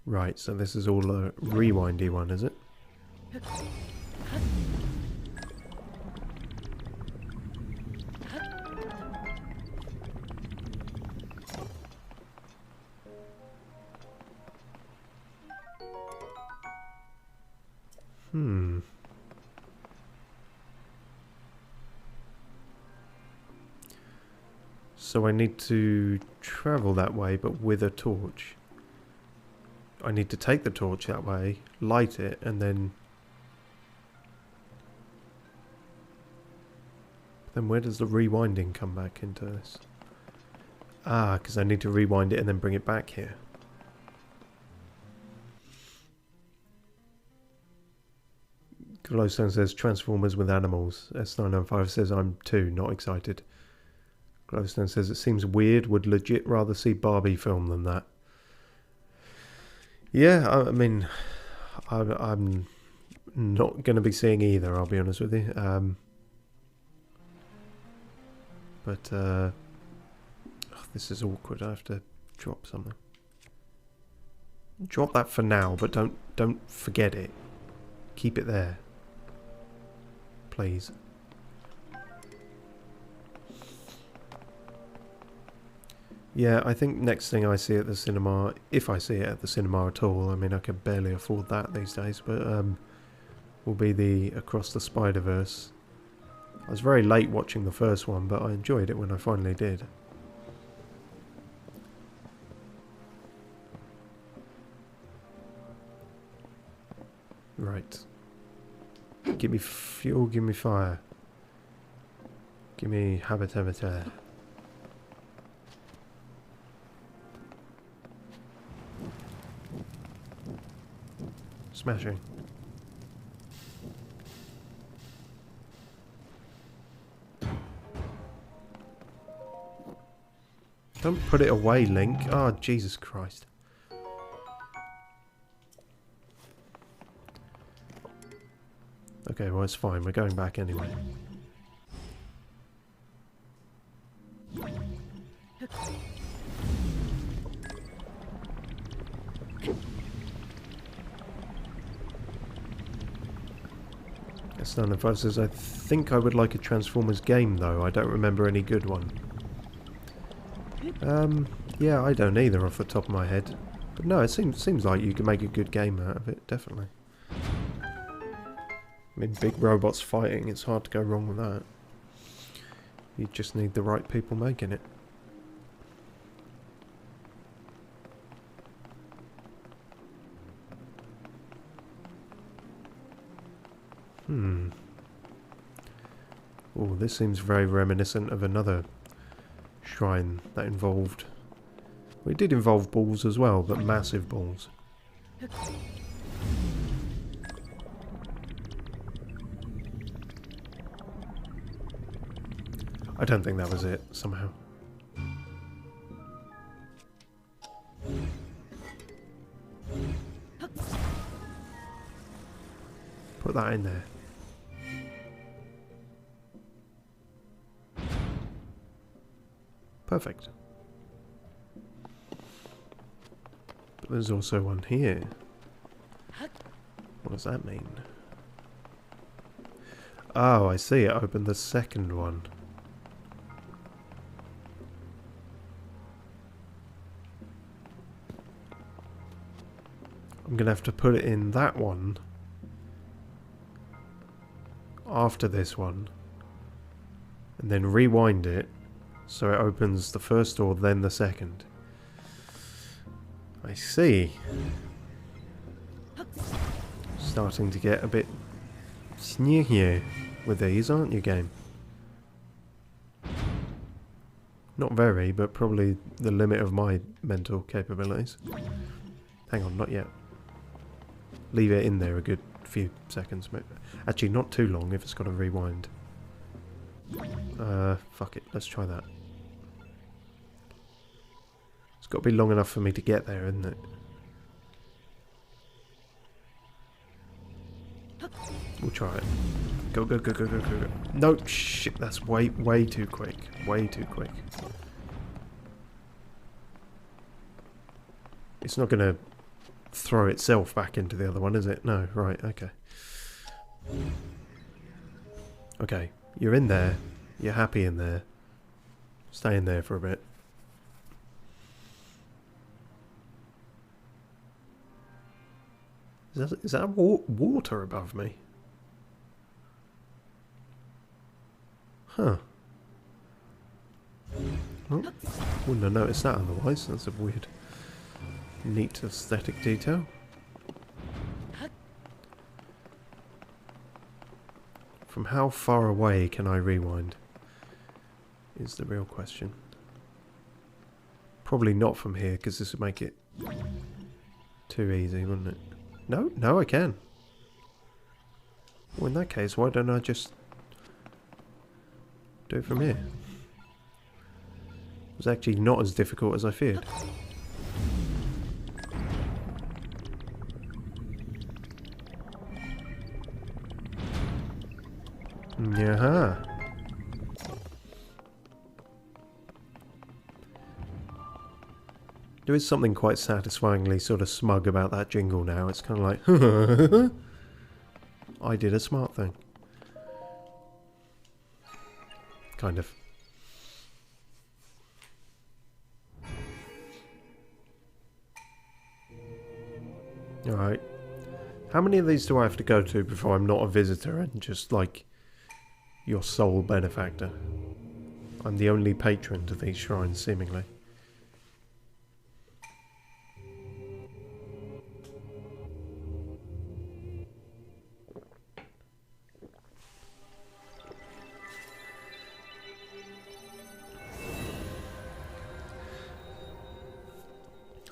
Right, so this is all a rewindy one, is it? So I need to travel that way, but with a torch. I need to take the torch that way, light it, and then... Then where does the rewinding come back into this? Ah, because I need to rewind it and then bring it back here. Glowstone says Transformers with animals. S995 says I'm too not excited. Glowstone says it seems weird, would legit rather see Barbie film than that. Yeah, I mean, I'm not going to be seeing either, I'll be honest with you. Oh, this is awkward. I have to drop something. Drop that for now, but don't forget it. Keep it there. Please. Yeah, I think next thing I see at the cinema, if I see it at the cinema at all, I mean I can barely afford that these days, but will be the Across the Spider-Verse. I was very late watching the first one, but I enjoyed it when I finally did. Right. Give me fuel, give me fire. Give me habitat. Smashing. Don't put it away, Link. Oh, Jesus Christ. Okay, well, it's fine. We're going back anyway. S905 says, I think I would like a Transformers game, though. I don't remember any good one. Yeah, I don't either off the top of my head. But no, it seems like you can make a good game out of it, definitely. I mean, big robots fighting, it's hard to go wrong with that. You just need the right people making it. Oh, this seems very reminiscent of another shrine that involved... Well, it did involve balls as well, but massive balls. I don't think that was it, somehow. Put that in there. Perfect. But there's also one here. What does that mean? Oh, I see. It opened the second one. I'm going to have to put it in that one after this one and then rewind it so it opens the first door, then the second. I see. Starting to get a bit sneaky with these, aren't you, game? Not very, but probably the limit of my mental capabilities. Hang on, not yet. Leave it in there a good few seconds. Actually, not too long if it's got to rewind. Fuck it. Let's try that. It's got to be long enough for me to get there, isn't it? We'll try it. Go, go, go, go, go, go, go. No, shit. That's way too quick. Way too quick. It's not going to throw itself back into the other one, is it? No, right, okay. Okay, you're in there. You're happy in there. Stay in there for a bit. Is that water above me? Huh. Oh, wouldn't have noticed that otherwise. That's a weird, neat aesthetic detail. From how far away can I rewind? Is the real question. Probably not from here, because this would make it too easy, wouldn't it? No, no, I can. Well, in that case, why don't I just do it from here? It was actually not as difficult as I feared. Yeah. There is something quite satisfyingly sort of smug about that jingle now. It's kind of like, I did a smart thing. Kind of. Alright. How many of these do I have to go to before I'm not a visitor and just like your sole benefactor? I'm the only patron to these shrines, seemingly.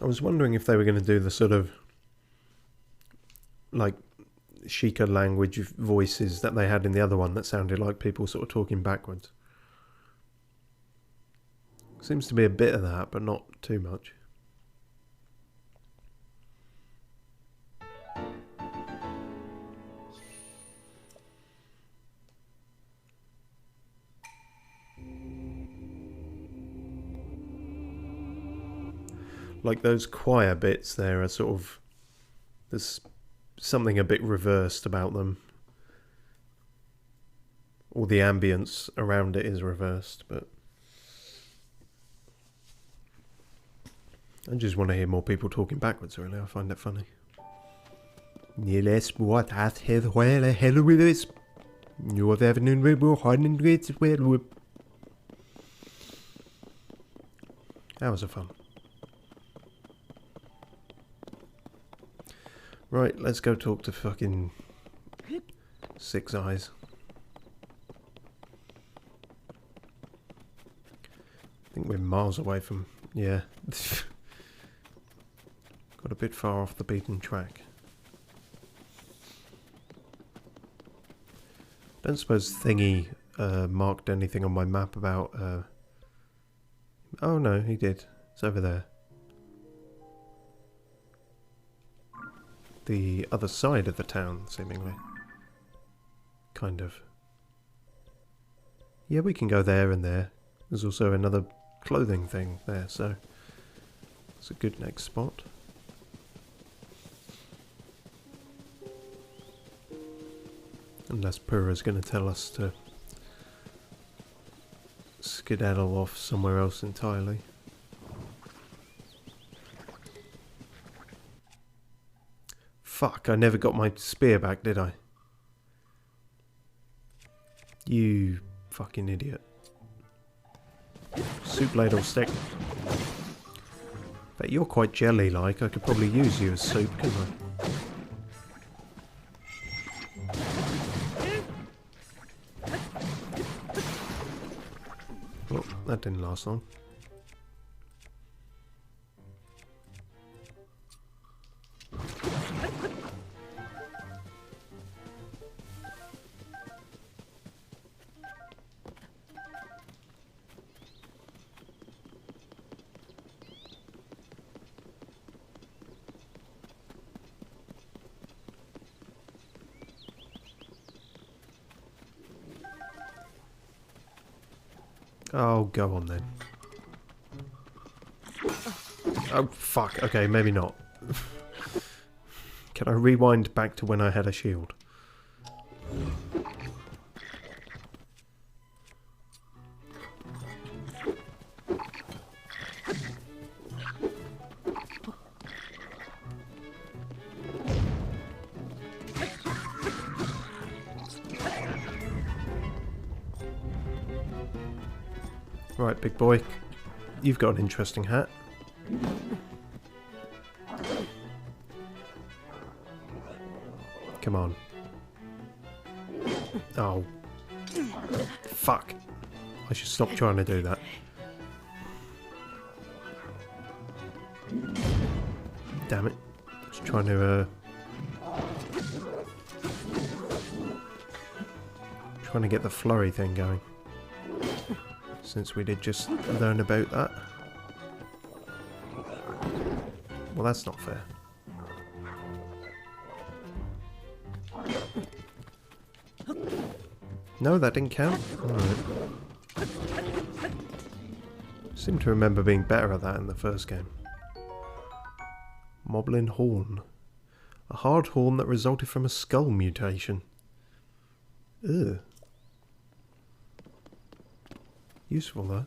I was wondering if they were going to do the sort of like Sheikah language voices that they had in the other one that sounded like people sort of talking backwards. Seems to be a bit of that, but not too much. Like those choir bits there are sort of... There's something a bit reversed about them. All the ambience around it is reversed, but... I just want to hear more people talking backwards, really. I find it funny. Hours of fun. Right, let's go talk to fucking Six Eyes. I think we're miles away from... Yeah. Got a bit far off the beaten track. Don't suppose Thingy marked anything on my map about... Oh no, he did. It's over there. The other side of the town, seemingly. Kind of. Yeah, we can go there and there. There's also another clothing thing there, so... It's a good next spot. Unless Purah's going to tell us to skedaddle off somewhere else entirely. Fuck, I never got my spear back, did I? You fucking idiot. Soup ladle stick. But you're quite jelly-like. I could probably use you as soup, couldn't I? Well, that didn't last long. Oh, go on then. Oh, fuck. Okay, maybe not. Can I rewind back to when I had a shield? Right, big boy. You've got an interesting hat. Come on. Oh. Fuck. I should stop trying to do that. Damn it. Just trying to, trying to get the flurry thing going. Since we did just learn about that. Well, that's not fair. No, that didn't count. Alright. Seem to remember being better at that in the first game. Moblin horn. A hard horn that resulted from a skull mutation. Ugh. Useful though.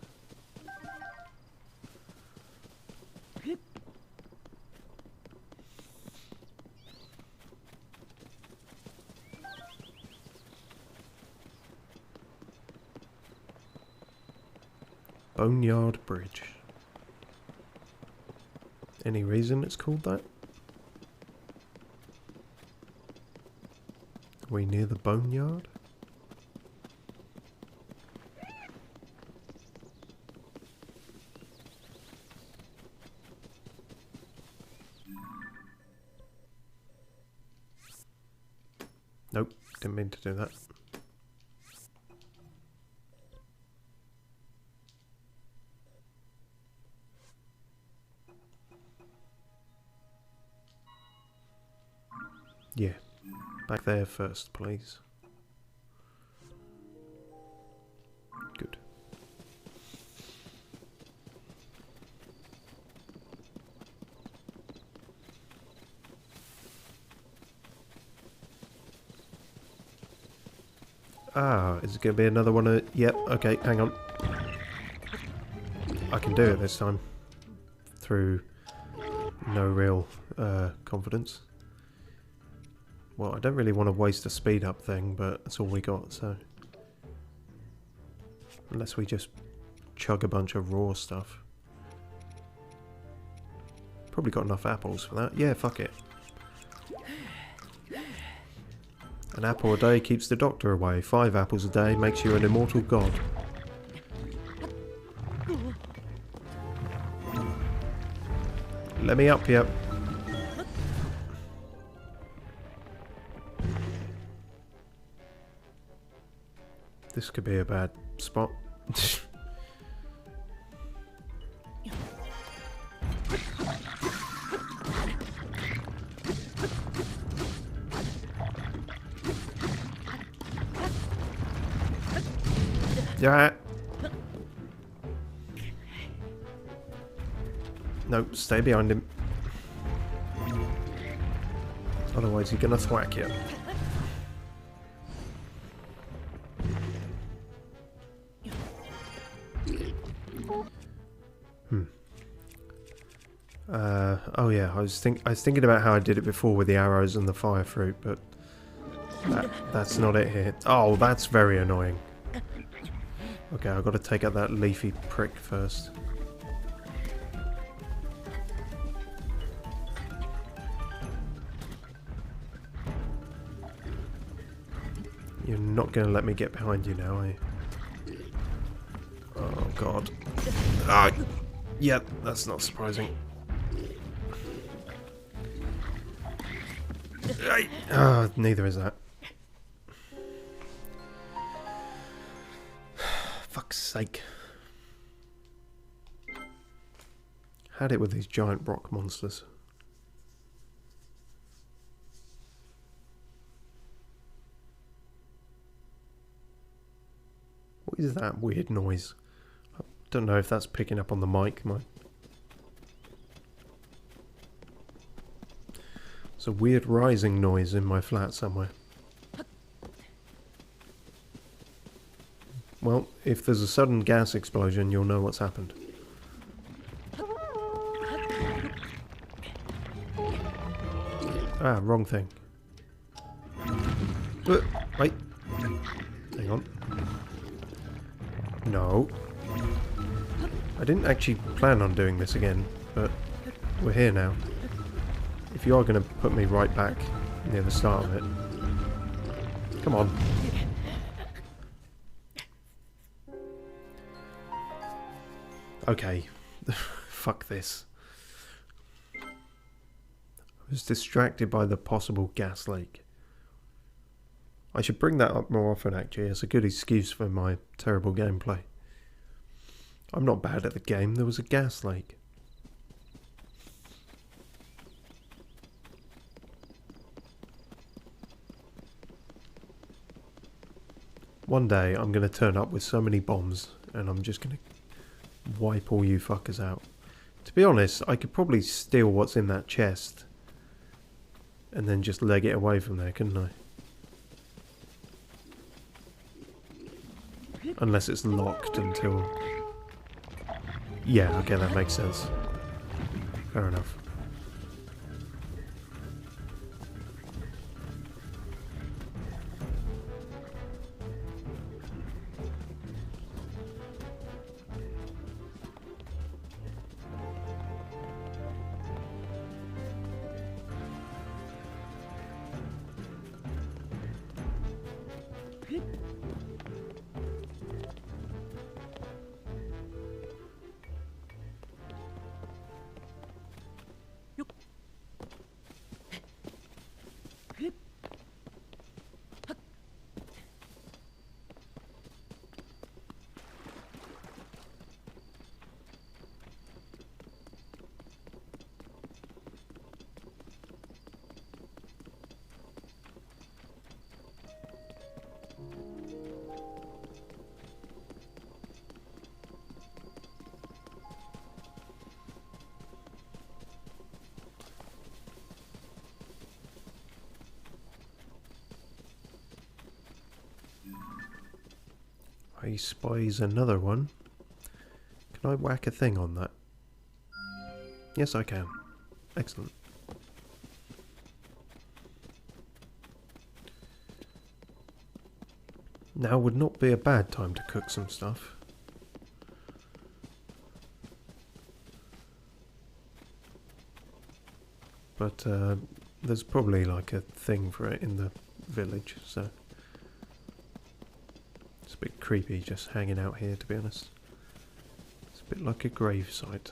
Boneyard Bridge. Any reason it's called that? Are we near the boneyard? Nope, didn't mean to do that. Yeah, back there first, please. Good. Ah, is it going to be another one of... Yep, okay, hang on. I can do it this time. Through no real confidence. Well, I don't really want to waste a speed up thing, but that's all we got, so... Unless we just chug a bunch of raw stuff. Probably got enough apples for that. Yeah, fuck it. An apple a day keeps the doctor away. 5 apples a day makes you an immortal god. Let me up here. This could be a bad spot. Yeah. No, stay behind him. Otherwise he's gonna thwack you. Oh yeah, I was thinking about how I did it before with the arrows and the fire fruit, but that's not it here. Oh, that's very annoying. Okay, I've got to take out that leafy prick first. You're not going to let me get behind you now, are you? Oh god. Ah, yeah, that's not surprising. Neither is that. Fuck's sake. Had it with these giant rock monsters. What is that weird noise? I don't know if that's picking up on the mic. There's a weird rising noise in my flat somewhere. Well, if there's a sudden gas explosion, you'll know what's happened. Ah, wrong thing. Wait. Hang on. No. I didn't actually plan on doing this again, but we're here now. If you are going to put me right back near the start of it. Come on. Okay. Fuck this. I was distracted by the possible gas leak. I should bring that up more often actually, as a good excuse for my terrible gameplay. I'm not bad at the game, there was a gas leak. One day I'm going to turn up with so many bombs and I'm just going to wipe all you fuckers out. To be honest, I could probably steal what's in that chest and then just leg it away from there, couldn't I? Unless it's locked until... Yeah, okay, that makes sense. Fair enough. I spies another one. Can I whack a thing on that? Yes, I can. Excellent. Now would not be a bad time to cook some stuff. But there's probably like a thing for it in the village, so... It's a bit creepy just hanging out here, to be honest. It's a bit like a grave site.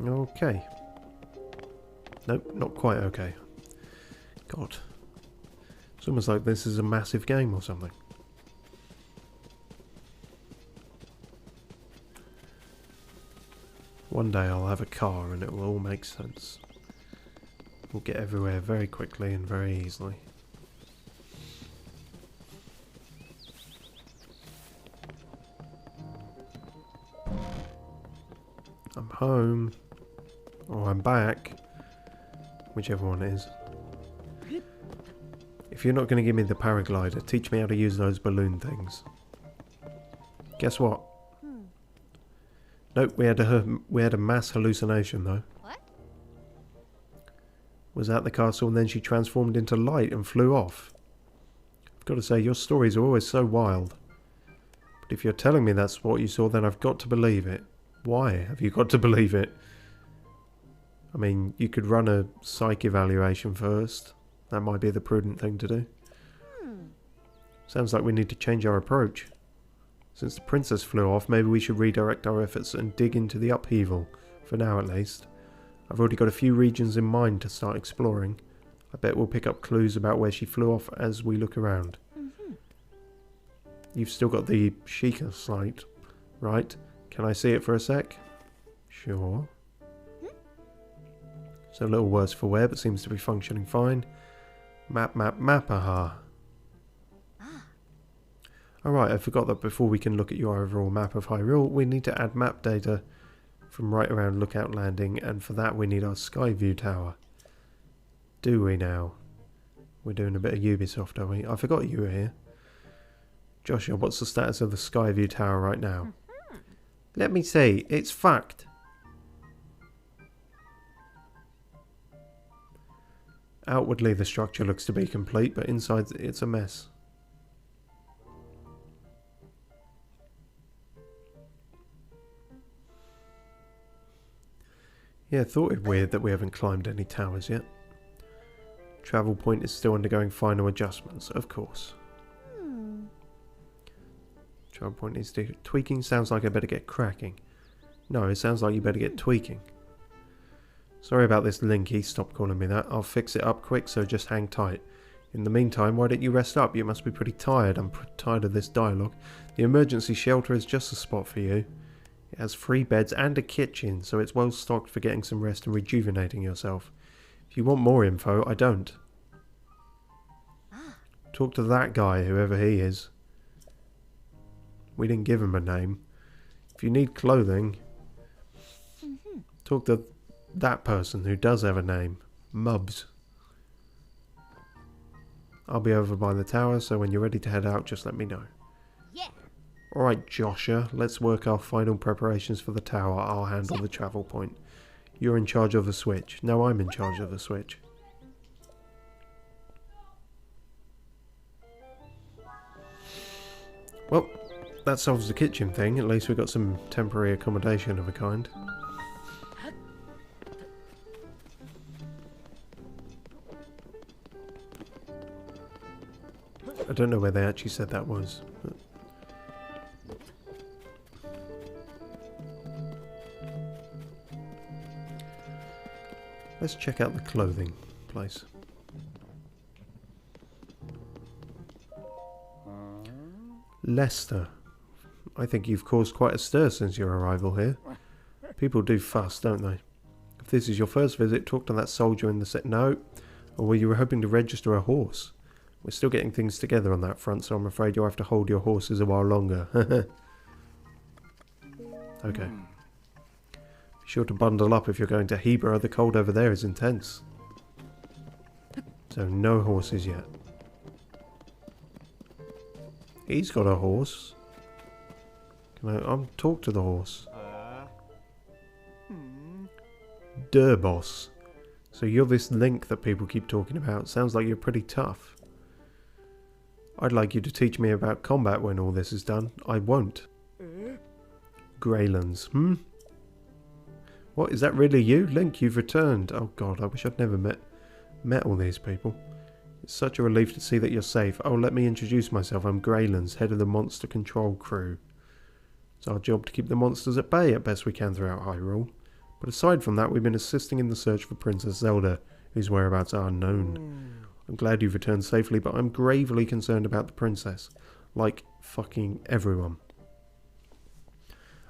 Okay. Nope, not quite okay. God. It's almost like this is a massive game or something. One day I'll have a car and it will all make sense. We'll get everywhere very quickly and very easily. I'm home. Or I'm back. Whichever one it is. If you're not going to give me the paraglider, teach me how to use those balloon things. Guess what? Nope, we had a mass hallucination though. What? Was at the castle and then she transformed into light and flew off. I've got to say, your stories are always so wild. But if you're telling me that's what you saw, then I've got to believe it. Why have you got to believe it? I mean, you could run a psych evaluation first. That might be the prudent thing to do. Sounds like we need to change our approach. Since the princess flew off, maybe we should redirect our efforts and dig into the upheaval. For now, at least. I've already got a few regions in mind to start exploring. I bet we'll pick up clues about where she flew off as we look around. You've still got the Sheikah slate, right? Can I see it for a sec? Sure. So a little worse for wear, but seems to be functioning fine. Map, aha. Alright, I forgot that before we can look at your overall map of Hyrule, we need to add map data from right around Lookout Landing, and for that we need our sky view tower. Do we now? We're doing a bit of Ubisoft, are we? I forgot you were here. Joshua, what's the status of the sky view tower right now? Let me see. It's fucked. Outwardly the structure looks to be complete, but inside it's a mess. Yeah, thought it weird that we haven't climbed any towers yet. Travel point is still undergoing final adjustments, of course. Travel point needs tweaking. Sounds like I better get cracking. No, it sounds like you better get tweaking. Sorry about this, Linky. Stop calling me that. I'll fix it up quick, so just hang tight. In the meantime, why don't you rest up? You must be pretty tired. I'm tired of this dialogue. The emergency shelter is just a spot for you. It has 3 beds and a kitchen, so it's well stocked for getting some rest and rejuvenating yourself. If you want more info, I don't. Talk to that guy, whoever he is. We didn't give him a name. If you need clothing, talk to that person who does have a name. Mubs. I'll be over by the tower, so when you're ready to head out, just let me know. Yeah. Alright, Joshua, let's work our final preparations for the tower. I'll handle the travel point. You're in charge of the switch. No, I'm in charge of the switch. Well, that solves the kitchen thing. At least we got some temporary accommodation of a kind. I don't know where they actually said that was. But let's check out the clothing place. Lester. I think you've caused quite a stir since your arrival here. People do fuss, don't they? If this is your first visit, talk to that soldier in the set. No. Or were you hoping to register a horse? We're still getting things together on that front, so I'm afraid you'll have to hold your horses a while longer. Okay. Be sure to bundle up if you're going to Hebra. The cold over there is intense. So no horses yet. He's got a horse. Can I talk to the horse? Boss. So you're this Link that people keep talking about. Sounds like you're pretty tough. I'd like you to teach me about combat when all this is done. I won't. Greylands. What, is that really you? Link, you've returned. Oh god, I wish I'd never met all these people. It's such a relief to see that you're safe. Oh, let me introduce myself. I'm Greylands, head of the monster control crew. It's our job to keep the monsters at bay at best we can throughout Hyrule. But aside from that, we've been assisting in the search for Princess Zelda, whose whereabouts are unknown. I'm glad you've returned safely, but I'm gravely concerned about the princess. Like fucking everyone.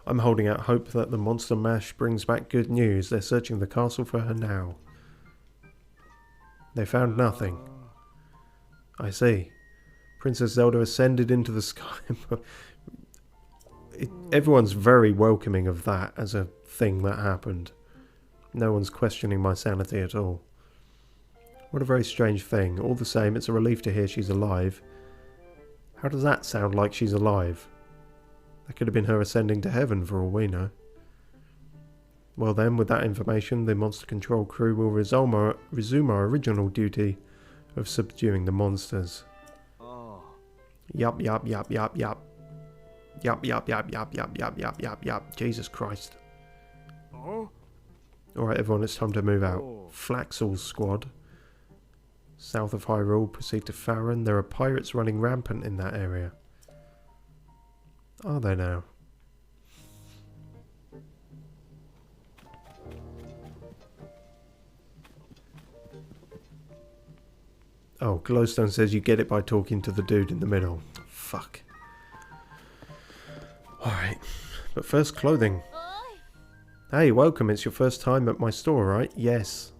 I'm holding out hope that the Monster Mash brings back good news. They're searching the castle for her now. They found nothing. I see. Princess Zelda ascended into the sky. Everyone's very welcoming of that as a thing that happened. No one's questioning my sanity at all. What a very strange thing. All the same, it's a relief to hear she's alive. How does that sound like she's alive? That could have been her ascending to heaven for all we know. Well then, with that information, the monster control crew will resume our original duty of subduing the monsters. Yup, yup, yup, yup, yup. Yup, yup, yup, yup, yup, yup, yup, yup, yup. Jesus Christ. Alright everyone, it's time to move out. Flaxel's squad. South of Hyrule, proceed to Farron. There are pirates running rampant in that area. Are they now? Oh, Glowstone says you get it by talking to the dude in the middle. Fuck. Alright, but first clothing. Hey, welcome. It's your first time at my store, right? Yes.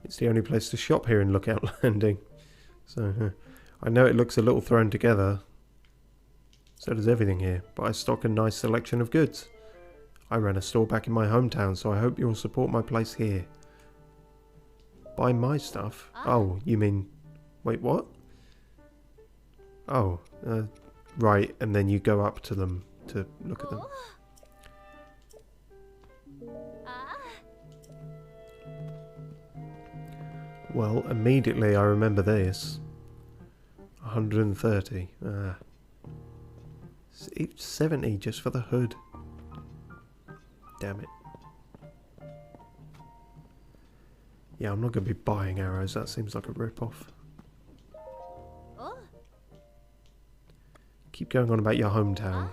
It's the only place to shop here in Lookout Landing. So, I know it looks a little thrown together. So does everything here, but I stock a nice selection of goods. I ran a store back in my hometown, so I hope you'll support my place here. Buy my stuff? Oh, you mean... Wait, what? Oh, right, and then you go up to them to look at them. Well, immediately I remember this. 130. It's 70 just for the hood. Damn it. Yeah, I'm not going to be buying arrows. That seems like a rip-off. Keep going on about your hometown.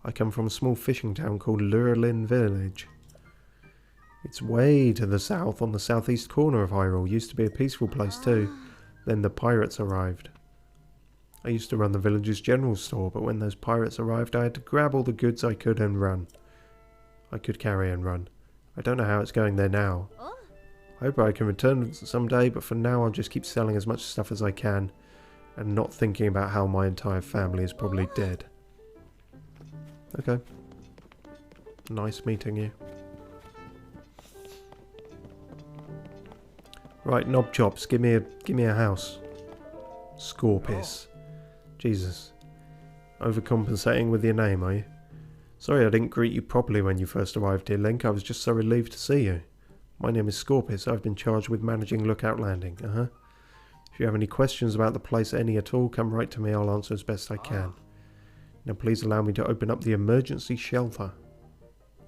I come from a small fishing town called Lurelin Village. It's way to the south on the southeast corner of Hyrule. Used to be a peaceful place too. Then the pirates arrived. I used to run the village's general store, but when those pirates arrived I had to grab all the goods I could and run. I could carry and run. I don't know how it's going there now. I hope I can return someday, but for now I'll just keep selling as much stuff as I can and not thinking about how my entire family is probably dead. Okay. Nice meeting you. Right, knob chops, give me a house. Scorpius. Jesus. Overcompensating with your name, are you? Sorry I didn't greet you properly when you first arrived here, Link. I was just so relieved to see you. My name is Scorpius. I've been charged with managing Lookout Landing. If you have any questions about the place, any at all, come right to me. I'll answer as best I can. Now please allow me to open up the emergency shelter.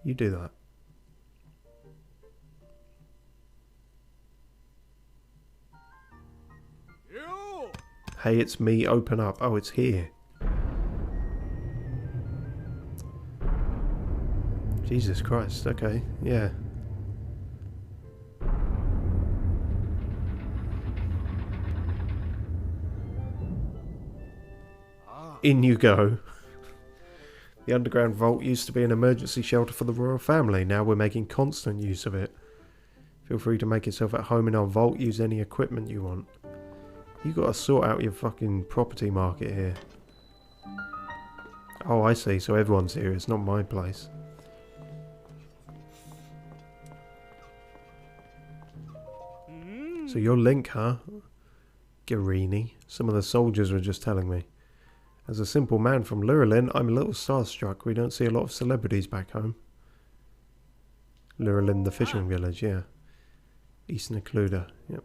You do that. Hey, it's me. Open up. Oh, it's here. Jesus Christ. Okay. Yeah. In you go. The underground vault used to be an emergency shelter for the royal family. Now we're making constant use of it. Feel free to make yourself at home in our vault. Use any equipment you want. You gotta sort out your fucking property market here. Oh, I see. So everyone's here. It's not my place. So you're Link, huh? Guarini. Some of the soldiers were just telling me. As a simple man from Lurelin, I'm a little starstruck. We don't see a lot of celebrities back home. Lurelin, the fishing village, yeah. East Necluda, yep.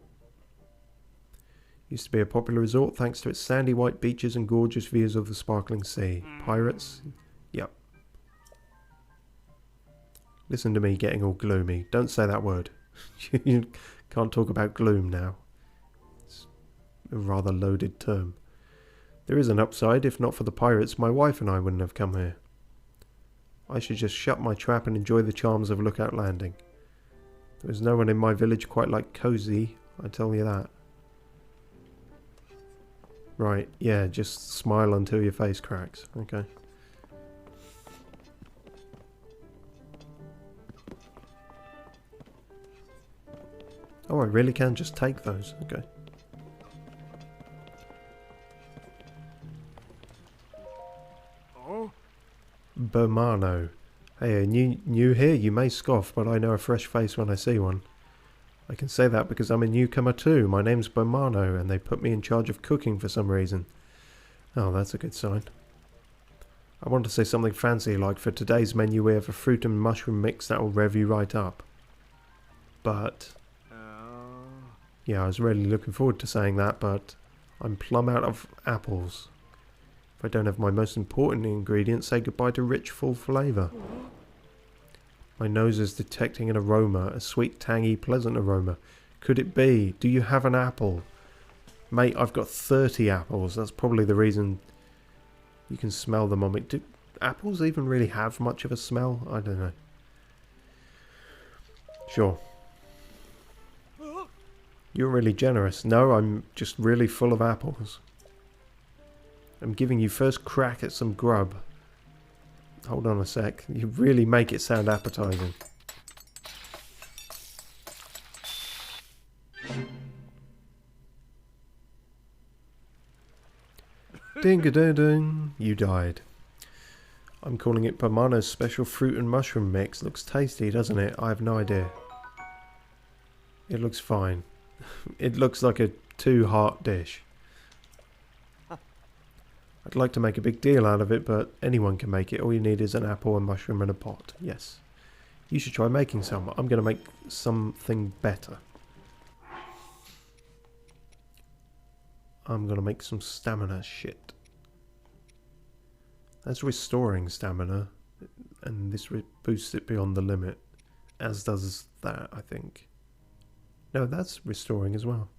Used to be a popular resort thanks to its sandy white beaches and gorgeous views of the sparkling sea. Pirates? Yep. Listen to me getting all gloomy. Don't say that word. You can't talk about gloom now. It's a rather loaded term. There is an upside. If not for the pirates, my wife and I wouldn't have come here. I should just shut my trap and enjoy the charms of Lookout Landing. There is no one in my village quite like Cozy, I tell you that. Right, yeah, just smile until your face cracks. Okay. Oh, I really can just take those. Okay. Bermano. Hey, new here? You may scoff, but I know a fresh face when I see one. I can say that because I'm a newcomer too. My name's Bermano, and they put me in charge of cooking for some reason. Oh, that's a good sign. I want to say something fancy, like for today's menu we have a fruit and mushroom mix that will rev you right up. But... yeah, I was really looking forward to saying that, but I'm plumb out of apples. If I don't have my most important ingredient, say goodbye to rich, full flavour. My nose is detecting an aroma, a sweet, tangy, pleasant aroma. Could it be? Do you have an apple? Mate, I've got 30 apples. That's probably the reason you can smell them on me. Do apples even really have much of a smell? I don't know. Sure. You're really generous. No, I'm just really full of apples. I'm giving you first crack at some grub. Hold on a sec. You really make it sound appetizing. Ding-a-ding-ding. You died. I'm calling it Pamano's special fruit and mushroom mix. Looks tasty, doesn't it? I have no idea. It looks fine. It looks like a two-heart dish. I'd like to make a big deal out of it, but anyone can make it. All you need is an apple, a mushroom, and a pot. Yes. You should try making some. I'm going to make something better. I'm going to make some stamina shit. That's restoring stamina, and this boosts it beyond the limit, as does that, I think. No, that's restoring as well.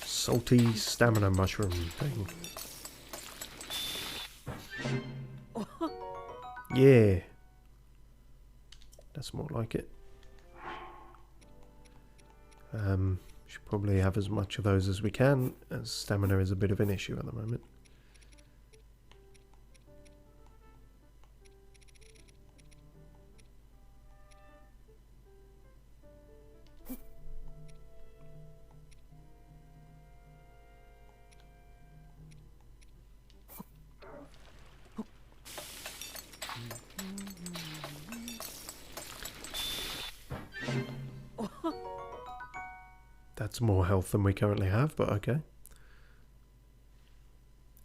Salty stamina mushroom thing. Yeah. That's more like it. Should probably have as much of those as we can, as stamina is a bit of an issue at the moment. That's more health than we currently have, but okay.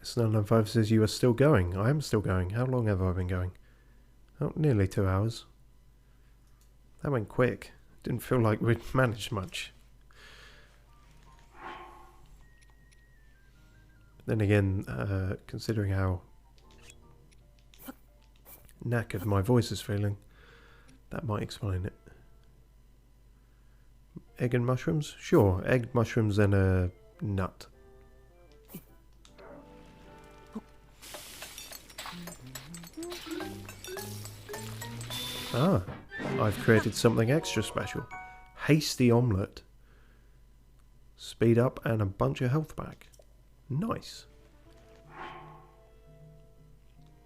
Snow95 says you are still going. I am still going. How long have I been going? Oh, nearly 2 hours. That went quick. Didn't feel like we'd managed much. Then again, considering how knackered my voice is feeling, that might explain it. Egg and mushrooms? Sure, egg, mushrooms, and a nut. Ah, I've created something extra special. Hasty omelette. Speed up and a bunch of health back. Nice.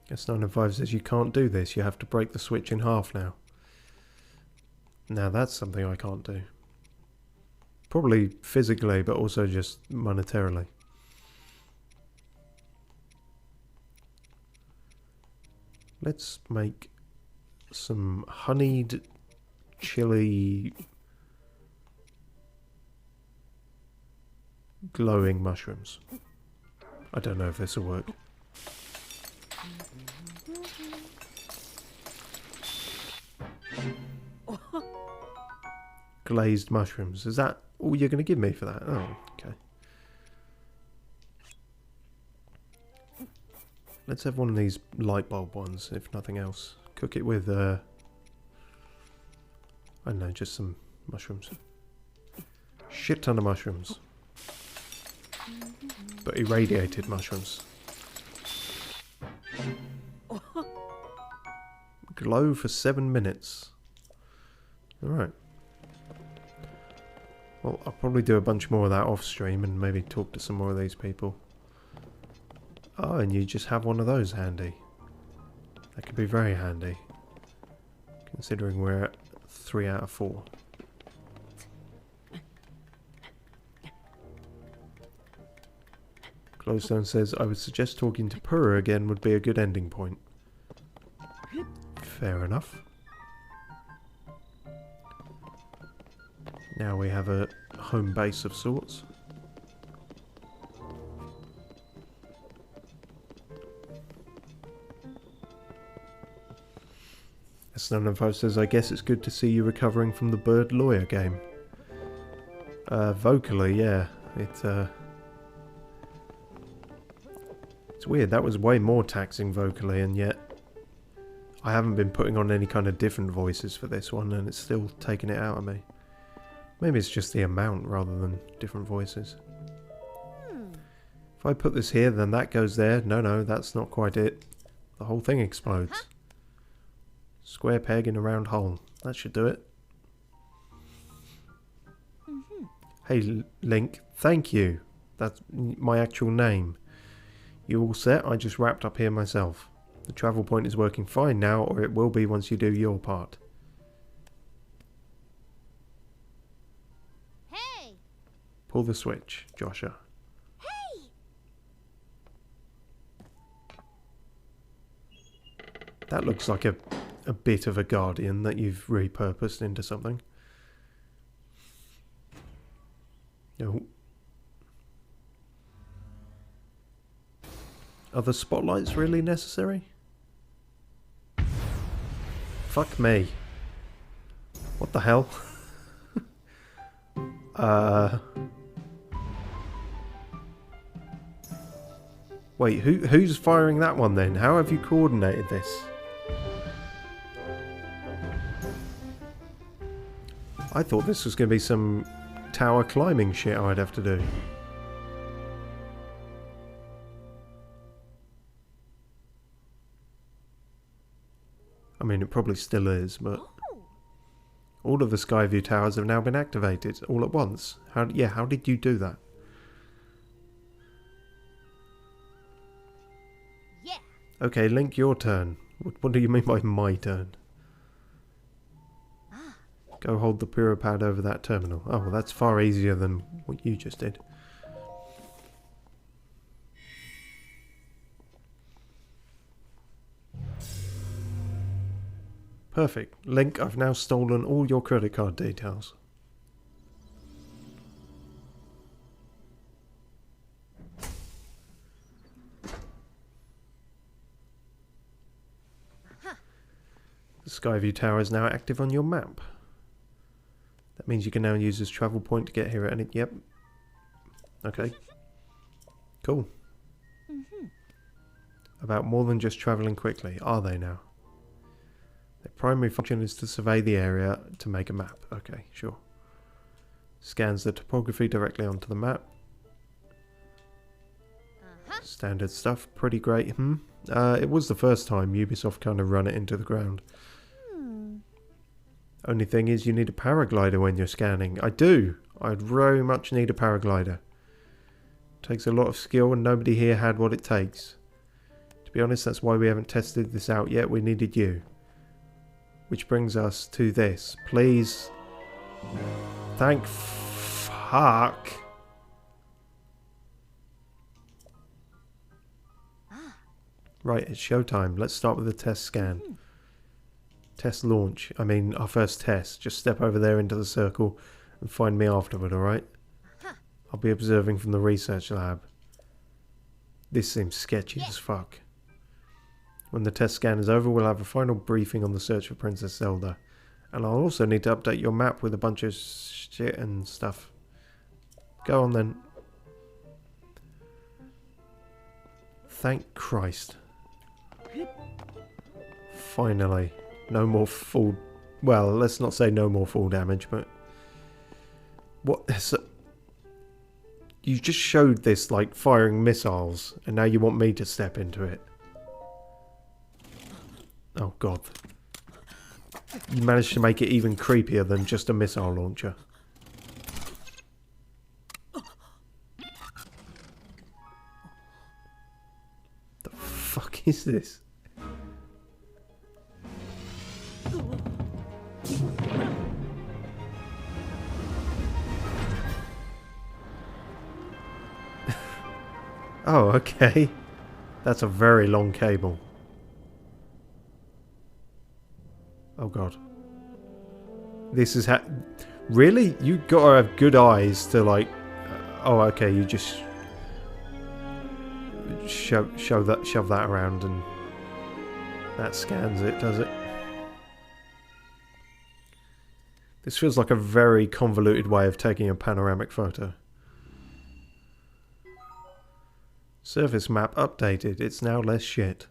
S905 says you can't do this, you have to break the switch in half now. Now that's something I can't do. Probably physically, but also just monetarily. Let's make some honeyed chili glowing mushrooms. I don't know if this will work. Glazed mushrooms. Is that all you're going to give me for that? Oh, okay. Let's have one of these light bulb ones, if nothing else. Cook it with, I don't know, just some mushrooms. Shit ton of mushrooms. But irradiated mushrooms. Glow for 7 minutes. Alright. Well, I'll probably do a bunch more of that off stream and maybe talk to some more of these people. Oh, and you just have one of those handy. That could be very handy. Considering we're at 3 out of 4. Glowstone says, I would suggest talking to Purah again would be a good ending point. Fair enough. Now we have a home base of sorts. S905 says, I guess it's good to see you recovering from the bird lawyer game. Vocally, yeah. It's weird. That was way more taxing vocally, and yet I haven't been putting on any kind of different voices for this one, and it's still taking it out of me. Maybe it's just the amount rather than different voices. If I put this here, then that goes there. No, that's not quite it. The whole thing explodes. Square peg in a round hole. That should do it. Hey, Link. Thank you. That's my actual name. You all set? I just wrapped up here myself. The travel point is working fine now, or it will be once you do your part. Hey! Pull the switch, Joshua. Hey! That looks like a bit of a guardian that you've repurposed into something. Oh. Are the spotlights really necessary? Fuck me. What the hell? Wait, who's firing that one then? How have you coordinated this? I thought this was going to be some tower climbing shit I'd have to do. I mean, it probably still is, but... all of the Skyview towers have now been activated, all at once. How did you do that? Yeah. Okay, Link, your turn. What do you mean by my turn? Go hold the Purah pad over that terminal. Oh, well, that's far easier than what you just did. Perfect. Link, I've now stolen all your credit card details. The Skyview Tower is now active on your map. That means you can now use this travel point to get here at any... Yep. Okay. Cool. About more than just travelling quickly, are they now? Their primary function is to survey the area to make a map. Okay, sure. Scans the topography directly onto the map. Standard stuff. Pretty great. It was the first time Ubisoft kind of run it into the ground. Only thing is you need a paraglider when you're scanning. I do. I'd very much need a paraglider. Takes a lot of skill and nobody here had what it takes. To be honest, that's why we haven't tested this out yet. We needed you. Which brings us to this. Please. Thank fuck. Right, it's showtime. Let's start with the test scan. Test launch. I mean, our first test. Just step over there into the circle and find me afterward, alright? I'll be observing from the research lab. This seems sketchy as fuck. When the test scan is over, we'll have a final briefing on the search for Princess Zelda. And I'll also need to update your map with a bunch of shit and stuff. Go on then. Thank Christ. Finally. No more full... well, let's not say no more full damage, but... what... so, you just showed this, like, firing missiles, and now you want me to step into it. Oh, God. You managed to make it even creepier than just a missile launcher. The fuck is this? Oh, okay. That's a very long cable. Oh god. This is really? You gotta have good eyes to like... oh, okay, you just... shove that around and... that scans it, does it? This feels like a very convoluted way of taking a panoramic photo. Surface map updated. It's now less shit.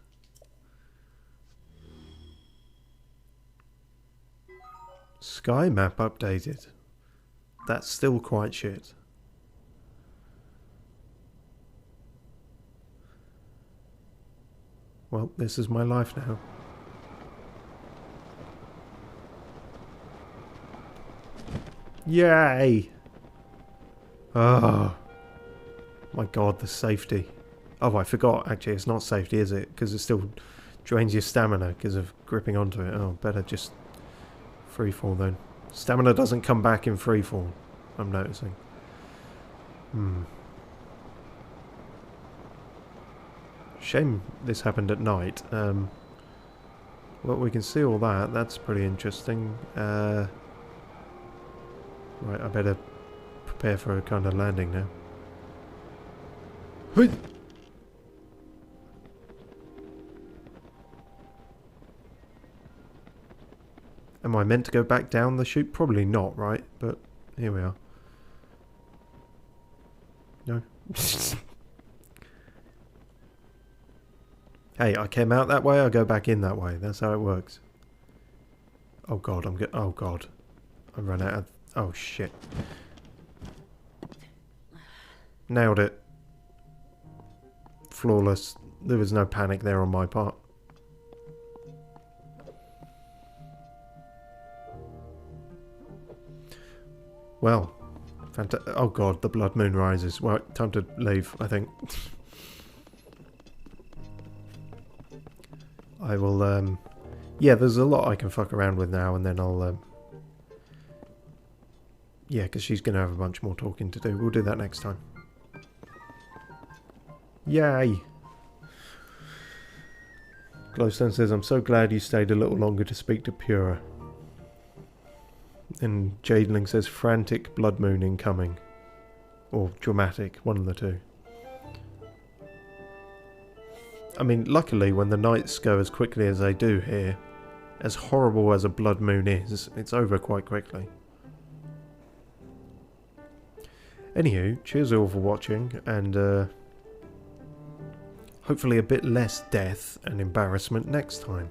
Sky map updated. That's still quite shit. Well, this is my life now. Yay! Oh. My god, the safety. Oh, I forgot. Actually, it's not safety, is it? Because it still drains your stamina because of gripping onto it. Oh, better just freefall then. Stamina doesn't come back in freefall, I'm noticing. Shame this happened at night. Well, we can see all that. That's pretty interesting. Right, I better prepare for a kind of landing now. Hey! Am I meant to go back down the chute? Probably not, right? But here we are. No. Hey, I came out that way, I go back in that way. That's how it works. Oh god, oh god. I ran out of... Oh shit. Nailed it. Flawless. There was no panic there on my part. Well, oh god, the blood moon rises. Well, time to leave, I think. I will, yeah, there's a lot I can fuck around with now, and then I'll, yeah, because she's going to have a bunch more talking to do. We'll do that next time. Yay! Glowstone says, I'm so glad you stayed a little longer to speak to Purah. And Jadeling says, frantic blood moon incoming. Or dramatic, one of the two. I mean, luckily when the nights go as quickly as they do here, as horrible as a blood moon is, it's over quite quickly. Anywho, cheers all for watching, and hopefully a bit less death and embarrassment next time.